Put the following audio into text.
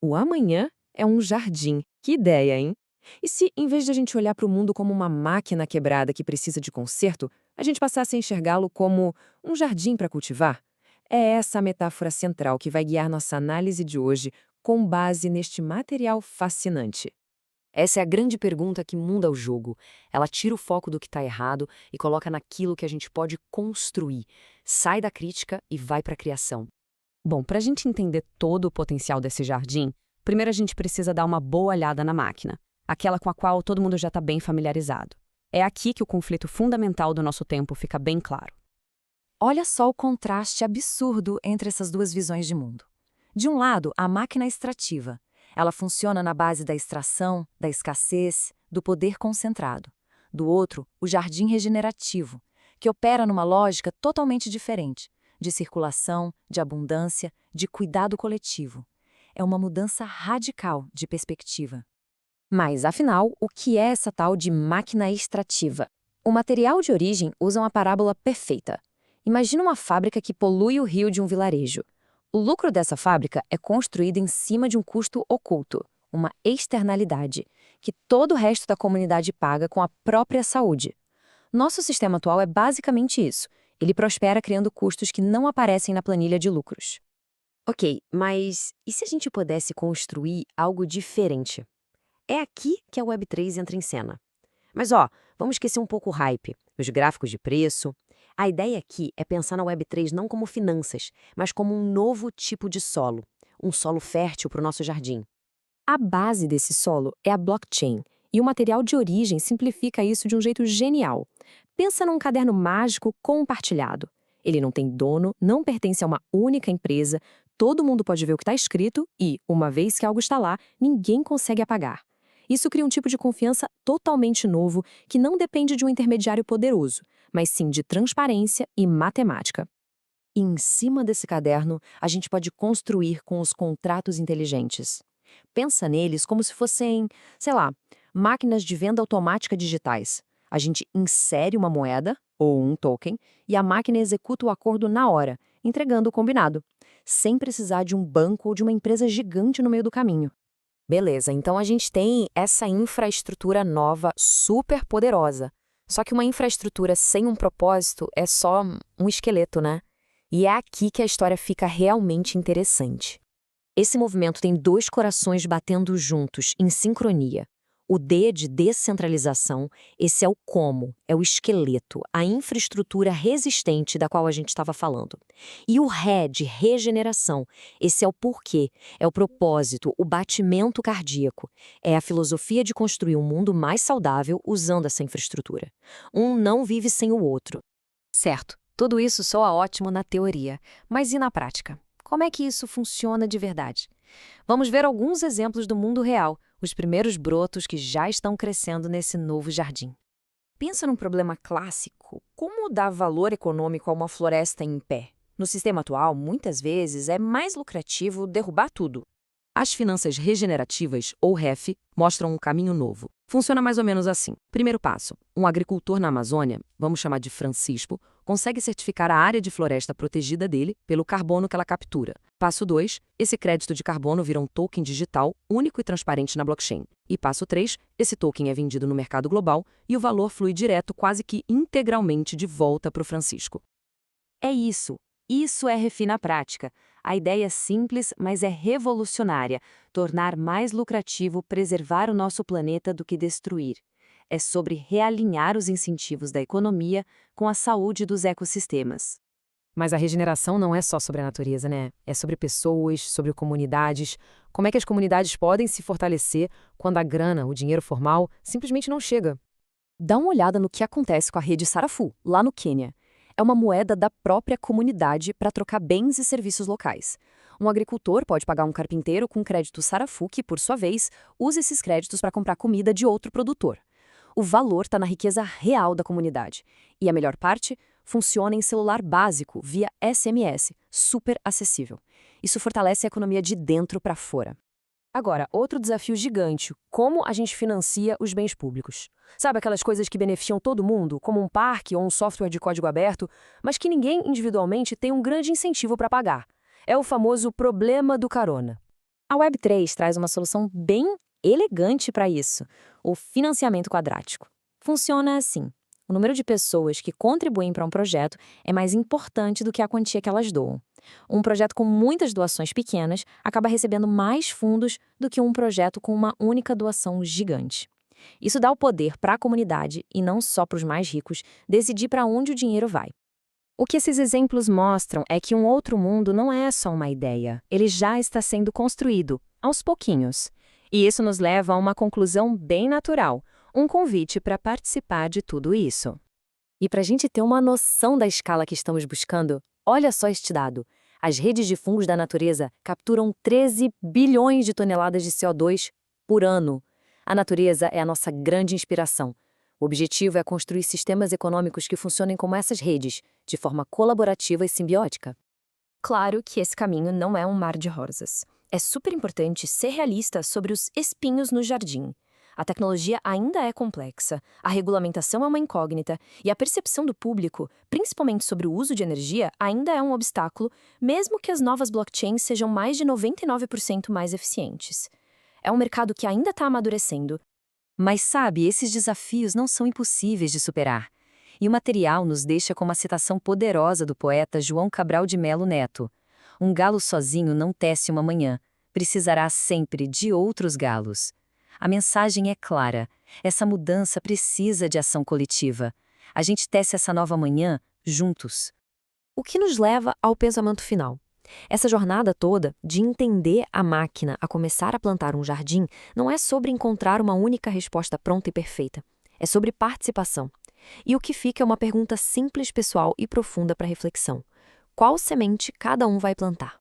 O amanhã é um jardim. Que ideia, hein? E se, em vez de a gente olhar para o mundo como uma máquina quebrada que precisa de conserto, a gente passasse a enxergá-lo como um jardim para cultivar? É essa a metáfora central que vai guiar nossa análise de hoje, com base neste material fascinante. Essa é a grande pergunta que muda o jogo. Ela tira o foco do que está errado e coloca naquilo que a gente pode construir. Sai da crítica e vai para a criação. Bom, para a gente entender todo o potencial desse jardim, primeiro a gente precisa dar uma boa olhada na máquina, aquela com a qual todo mundo já está bem familiarizado. É aqui que o conflito fundamental do nosso tempo fica bem claro. Olha só o contraste absurdo entre essas duas visões de mundo. De um lado, a máquina extrativa. Ela funciona na base da extração, da escassez, do poder concentrado. Do outro, o jardim regenerativo, que opera numa lógica totalmente diferente, de circulação, de abundância, de cuidado coletivo. É uma mudança radical de perspectiva. Mas, afinal, o que é essa tal de máquina extrativa? O material de origem usa uma parábola perfeita. Imagina uma fábrica que polui o rio de um vilarejo. O lucro dessa fábrica é construído em cima de um custo oculto, uma externalidade, que todo o resto da comunidade paga com a própria saúde. Nosso sistema atual é basicamente isso. Ele prospera criando custos que não aparecem na planilha de lucros. Ok, mas e se a gente pudesse construir algo diferente? É aqui que a Web3 entra em cena. Mas vamos esquecer um pouco o hype, os gráficos de preço. A ideia aqui é pensar na Web3 não como finanças, mas como um novo tipo de solo, um solo fértil para o nosso jardim. A base desse solo é a blockchain, e o material de origem simplifica isso de um jeito genial. Pensa num caderno mágico compartilhado. Ele não tem dono, não pertence a uma única empresa, todo mundo pode ver o que está escrito e, uma vez que algo está lá, ninguém consegue apagar. Isso cria um tipo de confiança totalmente novo que não depende de um intermediário poderoso, mas sim de transparência e matemática. E em cima desse caderno, a gente pode construir com os contratos inteligentes. Pensa neles como se fossem, sei lá, máquinas de venda automática digitais. A gente insere uma moeda, ou um token, e a máquina executa o acordo na hora, entregando o combinado, sem precisar de um banco ou de uma empresa gigante no meio do caminho. Beleza, então a gente tem essa infraestrutura nova, super poderosa. Só que uma infraestrutura sem um propósito é só um esqueleto, né? E é aqui que a história fica realmente interessante. Esse movimento tem dois corações batendo juntos, em sincronia. O D de descentralização, esse é o como, é o esqueleto, a infraestrutura resistente da qual a gente estava falando. E o Ré de regeneração, esse é o porquê, é o propósito, o batimento cardíaco. É a filosofia de construir um mundo mais saudável usando essa infraestrutura. Um não vive sem o outro. Certo, tudo isso soa ótimo na teoria, mas e na prática? Como é que isso funciona de verdade? Vamos ver alguns exemplos do mundo real, os primeiros brotos que já estão crescendo nesse novo jardim. Pensa num problema clássico: como dar valor econômico a uma floresta em pé? No sistema atual, muitas vezes é mais lucrativo derrubar tudo. As finanças regenerativas, ou REF, mostram um caminho novo. Funciona mais ou menos assim. Primeiro passo: um agricultor na Amazônia, vamos chamar de Francisco, consegue certificar a área de floresta protegida dele pelo carbono que ela captura. Passo 2, esse crédito de carbono vira um token digital único e transparente na blockchain. E passo 3, esse token é vendido no mercado global e o valor flui direto, quase que integralmente, de volta para o Francisco. É isso. Isso é REFI na prática. A ideia é simples, mas é revolucionária: tornar mais lucrativo preservar o nosso planeta do que destruir. É sobre realinhar os incentivos da economia com a saúde dos ecossistemas. Mas a regeneração não é só sobre a natureza, né? É sobre pessoas, sobre comunidades. Como é que as comunidades podem se fortalecer quando a grana, o dinheiro formal, simplesmente não chega? Dá uma olhada no que acontece com a rede Sarafu, lá no Quênia. É uma moeda da própria comunidade para trocar bens e serviços locais. Um agricultor pode pagar um carpinteiro com crédito Sarafu que, por sua vez, usa esses créditos para comprar comida de outro produtor. O valor está na riqueza real da comunidade. E a melhor parte? Funciona em celular básico, via SMS, super acessível. Isso fortalece a economia de dentro para fora. Agora, outro desafio gigante: como a gente financia os bens públicos? Sabe aquelas coisas que beneficiam todo mundo, como um parque ou um software de código aberto, mas que ninguém individualmente tem um grande incentivo para pagar? É o famoso problema do carona. A Web3 traz uma solução bem elegante para isso, o financiamento quadrático. Funciona assim: o número de pessoas que contribuem para um projeto é mais importante do que a quantia que elas doam. Um projeto com muitas doações pequenas acaba recebendo mais fundos do que um projeto com uma única doação gigante. Isso dá o poder para a comunidade, e não só para os mais ricos, decidir para onde o dinheiro vai. O que esses exemplos mostram é que um outro mundo não é só uma ideia, ele já está sendo construído, aos pouquinhos. E isso nos leva a uma conclusão bem natural, um convite para participar de tudo isso. E para a gente ter uma noção da escala que estamos buscando, olha só este dado. As redes de fungos da natureza capturam 13 bilhões de toneladas de CO2 por ano. A natureza é a nossa grande inspiração. O objetivo é construir sistemas econômicos que funcionem como essas redes, de forma colaborativa e simbiótica. Claro que esse caminho não é um mar de rosas. É super importante ser realista sobre os espinhos no jardim. A tecnologia ainda é complexa, a regulamentação é uma incógnita e a percepção do público, principalmente sobre o uso de energia, ainda é um obstáculo, mesmo que as novas blockchains sejam mais de 99% mais eficientes. É um mercado que ainda está amadurecendo. Mas sabe, esses desafios não são impossíveis de superar. E o material nos deixa com uma citação poderosa do poeta João Cabral de Melo Neto. Um galo sozinho não tece uma manhã, precisará sempre de outros galos. A mensagem é clara, essa mudança precisa de ação coletiva. A gente tece essa nova manhã juntos. O que nos leva ao pensamento final. Essa jornada toda, de entender a máquina a começar a plantar um jardim, não é sobre encontrar uma única resposta pronta e perfeita. É sobre participação. E o que fica é uma pergunta simples, pessoal e profunda para reflexão. Qual semente cada um vai plantar?